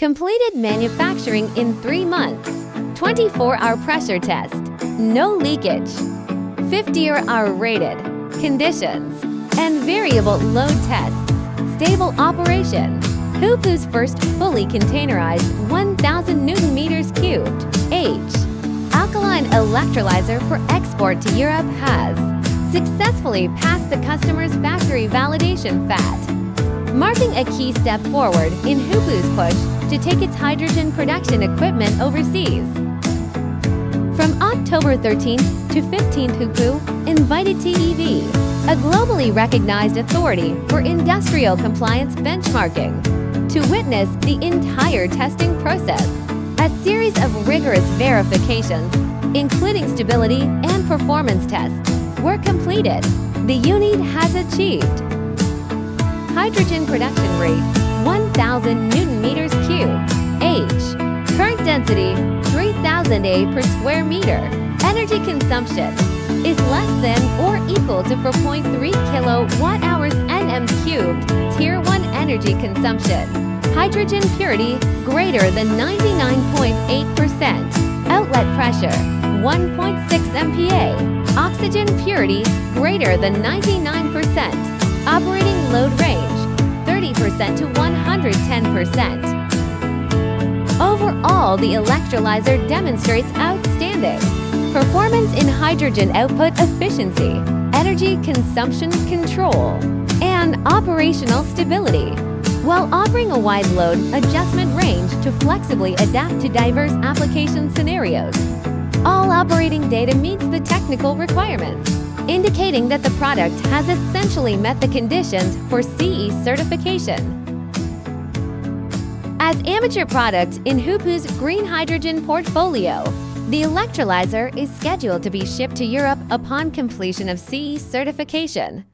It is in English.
Completed manufacturing in 3 months. 24-hour pressure test. No leakage. 50-hour rated. Conditions. And variable load tests. Stable operation. Houpu's first fully containerized 1,000 Newton meters cubed H. Alkaline electrolyzer for export to Europe has successfully passed the customer's factory validation FAT, marking a key step forward in Houpu's push to take its hydrogen production equipment overseas. From October 13th to 15th, Houpu invited TEV, a globally recognized authority for industrial compliance benchmarking, to witness the entire testing process. A series of rigorous verifications, including stability and performance tests, were completed. The unit has achieved hydrogen production rate 1,000 Newton meters cubed H. Current density 3,000 A per square meter. Energy consumption is less than or equal to 4.3 kilowatt-hours Nm cubed. Tier 1 energy consumption. Hydrogen purity greater than 99.8%. Outlet pressure 1.6 MPa. Oxygen purity greater than 99%. Operating load range 30% to 110%. Overall, the electrolyzer demonstrates outstanding performance in hydrogen output efficiency, energy consumption control, and operational stability, while offering a wide load adjustment range to flexibly adapt to diverse application scenarios. All operating data meets the technical requirements, indicating that the product has essentially met the conditions for CE certification. As amateur product in Houpu's green hydrogen portfolio, the electrolyzer is scheduled to be shipped to Europe upon completion of CE certification.